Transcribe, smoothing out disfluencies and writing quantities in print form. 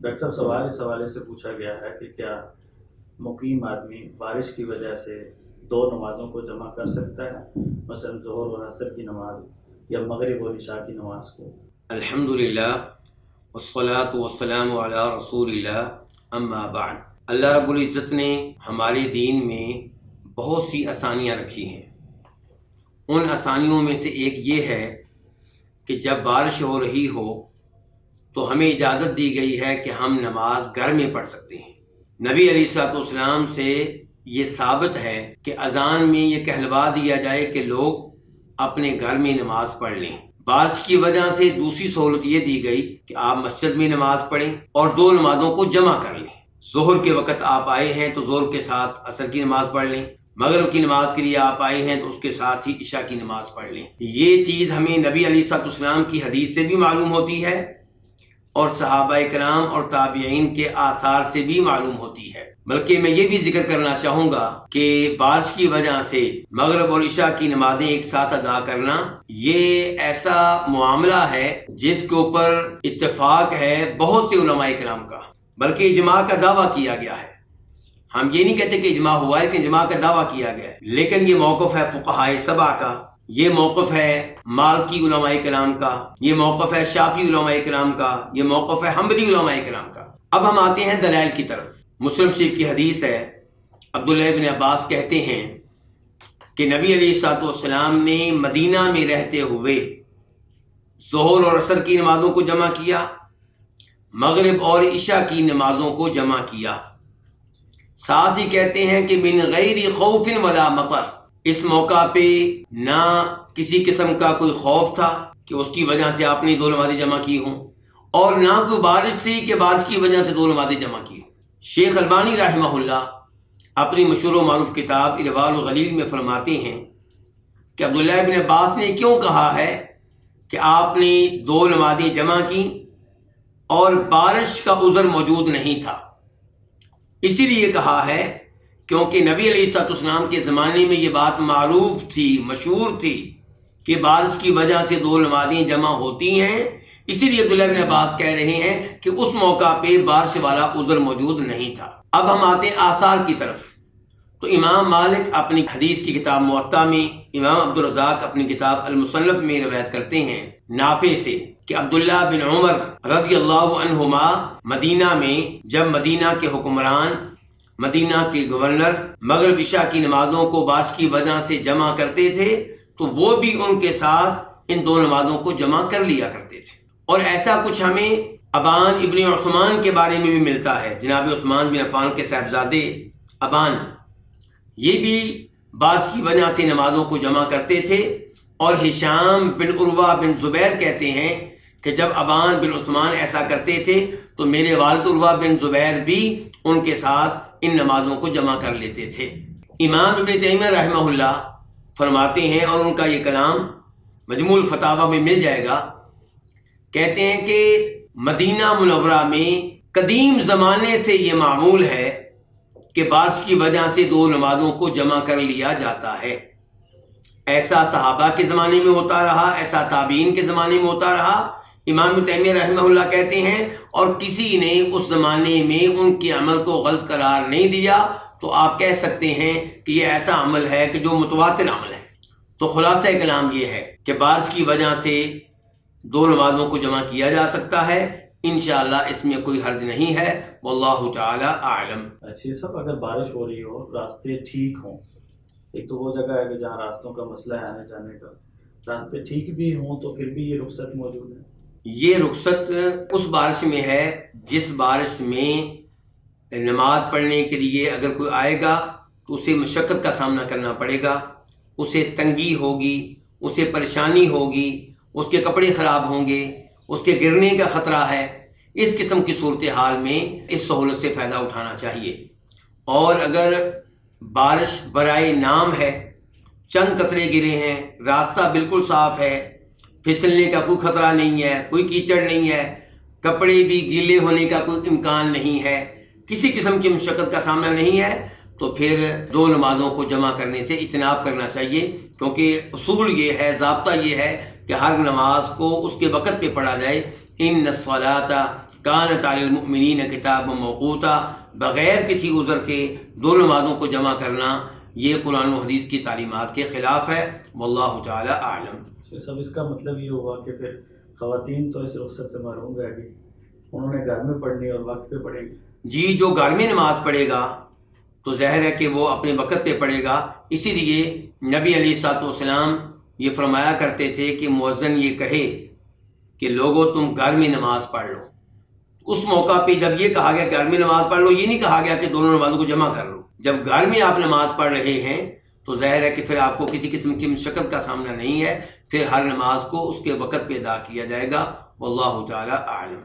Doctor صاحب سوال اس حوالے سے پوچھا گیا ہے کہ کیا مقیم آدمی بارش کی وجہ سے دو نمازوں کو جمع کر سکتا ہے، مثلا ظہر اور عصر کی نماز یا مغرب اور عشاء کی نماز کو؟ الحمدللہ والصلاة والسلام علی رسول اللہ اما بعد۔ اللہ رب العزت نے ہمارے دین میں بہت سی آسانیاں رکھی ہیں۔ ان آسانیوں میں سے ایک یہ ہے کہ جب بارش ہو رہی ہو تو ہمیں اجازت دی گئی ہے کہ ہم نماز گھر میں پڑھ سکتے ہیں۔ نبی علیہ الصلوۃ والسلام سے یہ ثابت ہے کہ اذان میں یہ کہلوا دیا جائے کہ لوگ اپنے گھر میں نماز پڑھ لیں۔ بارش کی وجہ سے دوسری سہولت یہ دی گئی کہ آپ مسجد میں نماز پڑھیں اور دو نمازوں کو جمع کر لیں۔ ظہر کے وقت آپ آئے ہیں تو ظہر کے ساتھ عصر کی نماز پڑھ لیں، مغرب کی نماز کے لیے آپ آئے ہیں تو اس کے ساتھ ہی عشاء کی نماز پڑھ لیں۔ یہ چیز ہمیں نبی علیہ الصلوۃ والسلام کی حدیث سے بھی معلوم ہوتی ہے اور صحابہ کرام اور تابعین کے آثار سے بھی معلوم ہوتی ہے۔ بلکہ میں یہ بھی ذکر کرنا چاہوں گا کہ بارش کی وجہ سے مغرب اور عشاء کی نمازیں ایک ساتھ ادا کرنا یہ ایسا معاملہ ہے جس کے اوپر اتفاق ہے بہت سے علماء کرام کا، بلکہ اجماع کا دعویٰ کیا گیا ہے۔ ہم یہ نہیں کہتے کہ اجماع ہوا ہے، لیکن اجماع کا دعویٰ کیا گیا ہے۔ لیکن یہ موقف ہے فقہاء سبع کا، یہ موقف ہے مالکی علماء کرام کا، یہ موقف ہے شافعی علماء کرام کا، یہ موقف ہے حنبلی علماء کرام کا۔ اب ہم آتے ہیں دلائل کی طرف۔ مسلم شریف کی حدیث ہے، عبداللہ ابن عباس کہتے ہیں کہ نبی علیہ الصلوۃ والسلام نے مدینہ میں رہتے ہوئے ظہر اور عصر کی نمازوں کو جمع کیا، مغرب اور عشاء کی نمازوں کو جمع کیا۔ ساتھ ہی کہتے ہیں کہ من غیر خوف ولا مطر، اس موقع پہ نہ کسی قسم کا کوئی خوف تھا کہ اس کی وجہ سے آپ نے دو نمازیں جمع کی ہوں، اور نہ کوئی بارش تھی کہ بارش کی وجہ سے دو نمازیں جمع کی ہوں۔ شیخ البانی رحمہ اللہ اپنی مشہور و معروف کتاب ارواء الغلیل میں فرماتے ہیں کہ عبداللہ ابن عباس نے کیوں کہا ہے کہ آپ نے دو نمازیں جمع کی اور بارش کا عذر موجود نہیں تھا۔ اسی لیے کہا ہے کیونکہ نبی علیہ الصلوۃ والسلام کے زمانے میں یہ بات معروف تھی، مشہور تھی کہ بارش کی وجہ سے دو نمازیں جمع ہوتی ہیں۔ اسی لیے عبداللہ بن عباس کہہ رہے ہیں کہ اس موقع پہ بارش والا عذر موجود نہیں تھا۔ اب ہم آتے ہیں آثار کی طرف۔ تو امام مالک اپنی حدیث کی کتاب موطا میں، امام عبدالرزاق اپنی کتاب المصنف میں روایت کرتے ہیں نافع سے کہ عبداللہ بن عمر رضی اللہ عنہما مدینہ میں جب مدینہ کے حکمران، مدینہ کے گورنر مغرب عشاء کی نمازوں کو بارش کی وجہ سے جمع کرتے تھے تو وہ بھی ان کے ساتھ ان دو نمازوں کو جمع کر لیا کرتے تھے۔ اور ایسا کچھ ہمیں ابان ابن عثمان کے بارے میں بھی ملتا ہے، جناب عثمان بن عفان کے صاحبزادے ابان، یہ بھی بارش کی وجہ سے نمازوں کو جمع کرتے تھے۔ اور ہشام بن عروہ بن زبیر کہتے ہیں کہ جب ابان بن عثمان ایسا کرتے تھے تو میرے والد عروہ بن زبیر بھی ان کے ساتھ ان نمازوں کو جمع کر لیتے تھے۔ امام ابن تیمیہ رحمہ اللہ فرماتے ہیں، اور ان کا یہ کلام مجموع الفتاوی میں مل جائے گا، کہتے ہیں کہ مدینہ منورہ میں قدیم زمانے سے یہ معمول ہے کہ بارش کی وجہ سے دو نمازوں کو جمع کر لیا جاتا ہے۔ ایسا صحابہ کے زمانے میں ہوتا رہا، ایسا تابعین کے زمانے میں ہوتا رہا۔ امام ابن تیمیہ رحمہ اللہ کہتے ہیں اور کسی نے اس زمانے میں ان کے عمل کو غلط قرار نہیں دیا تو آپ کہہ سکتے ہیں کہ یہ ایسا عمل ہے کہ جو متواتر عمل ہے۔ تو خلاصہ کلام یہ ہے کہ بارش کی وجہ سے دو نمازوں کو جمع کیا جا سکتا ہے، انشاءاللہ اس میں کوئی حرج نہیں ہے، واللہ تعالی اعلم۔ اچھا صاحب، اگر بارش ہو رہی ہو، راستے ٹھیک ہوں، ایک تو وہ جگہ ہے کہ جہاں راستوں کا مسئلہ ہے آنے جانے کا، راستے ٹھیک بھی ہوں تو پھر بھی یہ رخصت موجود ہے؟ یہ رخصت اس بارش میں ہے جس بارش میں نماز پڑھنے کے لیے اگر کوئی آئے گا تو اسے مشقت کا سامنا کرنا پڑے گا، اسے تنگی ہوگی، اسے پریشانی ہوگی، اس کے کپڑے خراب ہوں گے، اس کے گرنے کا خطرہ ہے۔ اس قسم کی صورتحال میں اس سہولت سے فائدہ اٹھانا چاہیے۔ اور اگر بارش برائے نام ہے، چند قطرے گرے ہیں، راستہ بالکل صاف ہے، پھسلنے کا کوئی خطرہ نہیں ہے، کوئی کیچڑ نہیں ہے، کپڑے بھی گیلے ہونے کا کوئی امکان نہیں ہے، کسی قسم کی مشقت کا سامنا نہیں ہے، تو پھر دو نمازوں کو جمع کرنے سے اجتناب کرنا چاہیے، کیونکہ اصول یہ ہے، ضابطہ یہ ہے کہ ہر نماز کو اس کے وقت پہ پڑھا جائے۔ ان الصلاۃ کانت علی المؤمنین کتابا موقوتا، بغیر کسی عذر کے دو نمازوں کو جمع کرنا یہ قرآن و حدیث کی تعلیمات کے خلاف ہے۔ واللہ تعالی اعلم۔ سب اس کا مطلب یہ ہوا کہ پھر خواتین تو اس رخصت سے محروم رہ گئی، انہوں نے گھر میں پڑھنی اور وقت پہ پڑھیں گی۔ جی، جو گھر میں نماز پڑھے گا تو ظاہر ہے کہ وہ اپنے وقت پہ پڑھے گا، اسی لیے نبی علیہ الصلوۃ والسلام یہ فرمایا کرتے تھے کہ مؤذن یہ کہے کہ لوگو تم گھر میں نماز پڑھ لو۔ اس موقع پہ جب یہ کہا گیا کہ گھر میں نماز پڑھ لو، یہ نہیں کہا گیا کہ دونوں نمازوں کو جمع کر لو۔ جب گھر میں آپ نماز پڑھ رہے ہیں تو ظاہر ہے کہ پھر آپ کو کسی قسم کی مشقت کا سامنا نہیں ہے، پھر ہر نماز کو اس کے وقت پہ ادا کیا جائے گا۔ واللہ تعالی اعلم۔